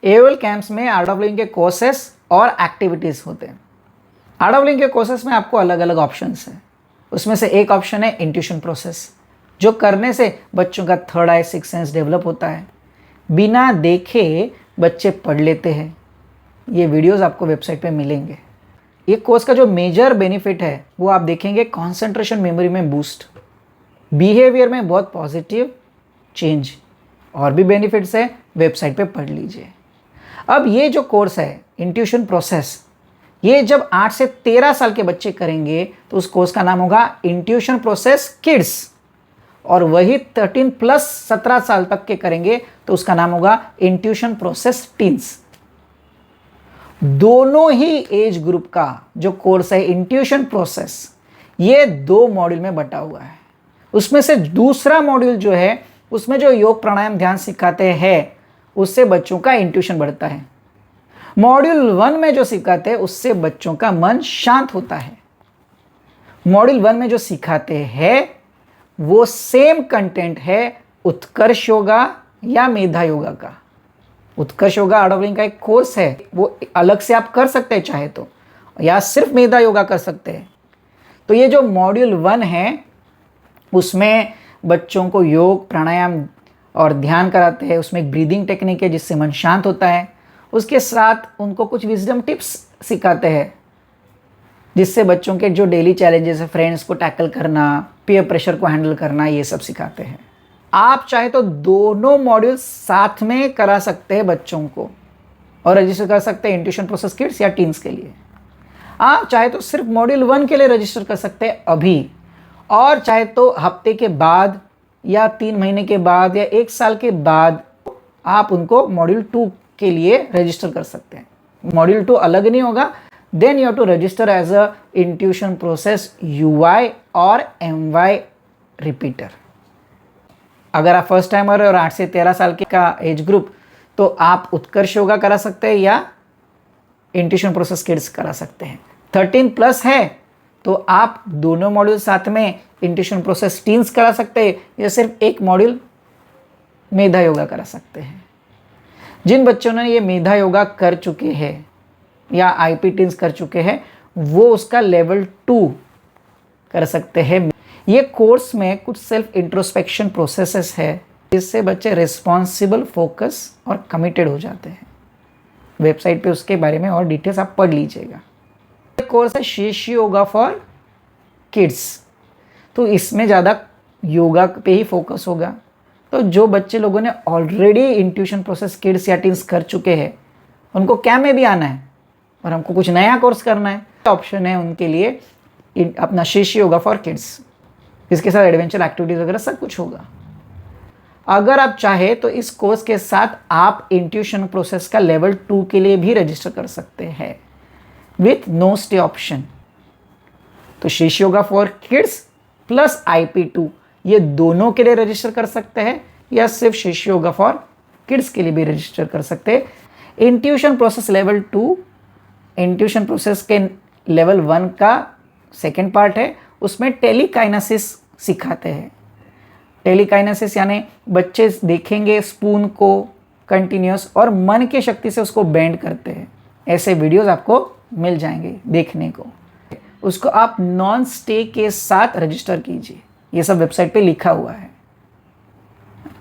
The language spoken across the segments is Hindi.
AOL कैंप्स में आर्ट ऑफ लिविंग के कोर्सेस और एक्टिविटीज़ होते हैं। आर्ट ऑफ लिविंग के कोर्सेस में आपको अलग अलग ऑप्शंस हैं। उसमें से एक ऑप्शन है इंट्यूशन प्रोसेस, जो करने से बच्चों का थर्ड आई सिक्स सेंस डेवलप होता है। बिना देखे बच्चे पढ़ लेते हैं। ये वीडियोस आपको वेबसाइट पे मिलेंगे। ये कोर्स का जो मेजर बेनिफिट है वो आप देखेंगे, कंसंट्रेशन मेमोरी में बूस्ट, बिहेवियर में बहुत पॉजिटिव चेंज, और भी बेनिफिट्स है, वेबसाइट पे पढ़ लीजिए। अब ये जो कोर्स है इंट्यूशन प्रोसेस, ये जब 8 से 13 साल के बच्चे करेंगे तो उस कोर्स का नाम होगा इंट्यूशन प्रोसेस किड्स, और वही 13 प्लस 17 साल तक के करेंगे तो उसका नाम होगा इंट्यूशन प्रोसेस टीन्स। दोनों ही एज ग्रुप का जो कोर्स है इंट्यूशन प्रोसेस, ये 2 मॉड्यूल में बटा हुआ है। उसमें से दूसरा मॉड्यूल जो है उसमें जो योग प्राणायाम ध्यान सिखाते हैं उससे बच्चों का इंट्यूशन बढ़ता है। मॉड्यूल 1 में जो सिखाते हैं उससे बच्चों का मन शांत होता है। मॉड्यूल 1 में जो सिखाते हैं वो सेम कंटेंट है उत्कर्ष योगा या मेधा योगा का। उत्कर्ष योगा आर्ट ऑफ लिविंग का एक कोर्स है, वो अलग से आप कर सकते हैं चाहे तो, या सिर्फ मेधा योगा कर सकते हैं। तो ये जो मॉड्यूल 1 है उसमें बच्चों को योग प्राणायाम और ध्यान कराते हैं। उसमें एक ब्रीदिंग टेक्निक है जिससे मन शांत होता है। उसके साथ उनको कुछ विजडम टिप्स सिखाते हैं जिससे बच्चों के जो डेली चैलेंजेस है, फ्रेंड्स को टैकल करना, पीयर प्रेशर को हैंडल करना, ये सब सिखाते हैं। आप चाहे तो दोनों मॉड्यूल साथ में करा सकते हैं बच्चों को, और रजिस्टर कर सकते हैं इंट्यूशन प्रोसेस किड्स या टीन्स के लिए। आप चाहे तो सिर्फ मॉड्यूल 1 के लिए रजिस्टर कर सकते हैं अभी, और चाहे तो हफ्ते के बाद या 3 महीने के बाद या 1 साल के बाद आप उनको मॉड्यूल 2 के लिए रजिस्टर कर सकते हैं। मॉड्यूल 2 अलग नहीं होगा। Then you have to register as a intuition process UI और MY रिपीटर। अगर आप फर्स्ट टाइमर और 8 से 13 साल के का एज ग्रुप, तो आप उत्कर्ष योगा करा सकते हैं या इंट्यूशन प्रोसेस किड्स करा सकते हैं। 13 प्लस है तो आप दोनों मॉड्यूल साथ में इंट्यूशन प्रोसेस टीन्स करा सकते हैं या सिर्फ एक मॉड्यूल मेधा योगा करा सकते हैं। जिन बच्चों ने ये मेधा योगा कर चुके हैं या IP टीन्स कर चुके हैं वो उसका लेवल 2 कर सकते हैं। ये कोर्स में कुछ सेल्फ इंट्रोस्पेक्शन प्रोसेसेस है जिससे बच्चे रिस्पॉन्सिबल, फोकस और कमिटेड हो जाते हैं। वेबसाइट पे उसके बारे में और डिटेल्स आप पढ़ लीजिएगा। कोर्स है शीर्ष योगा फॉर किड्स, तो इसमें ज़्यादा योगा पे ही फोकस होगा। तो जो बच्चे लोगों ने ऑलरेडी इंट्यूशन प्रोसेस किड्स या टीन्स कर चुके हैं उनको क्या में भी आना है और हमको कुछ नया कोर्स करना है, ऑप्शन है उनके लिए अपना शीर्ष योगा फॉर किड्स। इसके साथ एडवेंचर एक्टिविटीज़ वगैरह सब कुछ होगा। अगर आप चाहे तो इस कोर्स के साथ आप इंट्यूशन प्रोसेस का लेवल 2 के लिए भी रजिस्टर कर सकते हैं विथ नो स्टे ऑप्शन। तो शीर्ष yoga for kids plus IP2 ये दोनों के लिए रजिस्टर कर सकते हैं, या सिर्फ शीर्ष योगा फॉर किड्स के लिए भी रजिस्टर कर सकते हैं। Intuition process level 2 intuition process के लेवल 1 का सेकेंड पार्ट है। उसमें टेलीकाइनेसिस सिखाते हैं। टेलीकाइनेसिस यानी बच्चे देखेंगे स्पून को कंटिन्यूस और मन की शक्ति से उसको बेंड करते हैं। ऐसे वीडियोस आपको मिल जाएंगे देखने को। उसको आप नॉन स्टे के साथ रजिस्टर कीजिए। ये सब वेबसाइट पे लिखा हुआ है,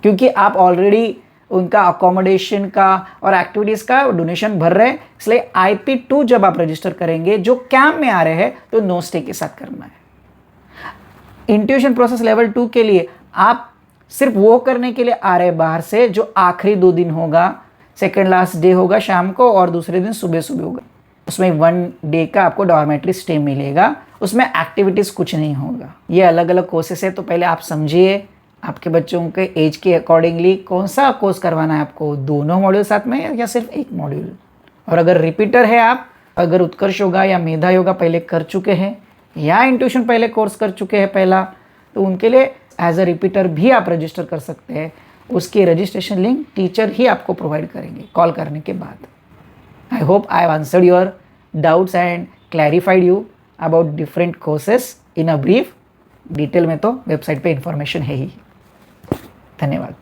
क्योंकि आप ऑलरेडी उनका अकोमोडेशन का और एक्टिविटीज़ का डोनेशन भर रहे हैं, इसलिए IP2 जब आप रजिस्टर करेंगे जो कैंप में आ रहे हैं तो नो स्टे के साथ करना है। इंट्यूशन प्रोसेस लेवल 2 के लिए आप सिर्फ वो करने के लिए आ रहे हैं बाहर से जो आखिरी 2 दिन होगा, सेकेंड लास्ट डे होगा शाम को और दूसरे दिन सुबह सुबह होगा। उसमें 1 डे का आपको डॉर्मेट्री स्टे मिलेगा, उसमें एक्टिविटीज़ कुछ नहीं होगा। ये अलग अलग कोर्सेस है, तो पहले आप समझिए आपके बच्चों के एज के अकॉर्डिंगली कौन सा कोर्स करवाना है आपको, दोनों मॉड्यूल साथ में या सिर्फ एक मॉड्यूल। और अगर रिपीटर है आप, अगर उत्कर्ष योगा या मेधा योगा पहले कर चुके हैं या इंट्यूशन पहले कोर्स कर चुके हैं पहला, तो उनके लिए एज अ रिपीटर भी आप रजिस्टर कर सकते हैं। उसकी रजिस्ट्रेशन लिंक टीचर ही आपको प्रोवाइड करेंगे कॉल करने के बाद। I hope I have answered your doubts and clarified you about different courses in a brief. Detail में तो वेबसाइट पे इंफॉर्मेशन है ही। धन्यवाद।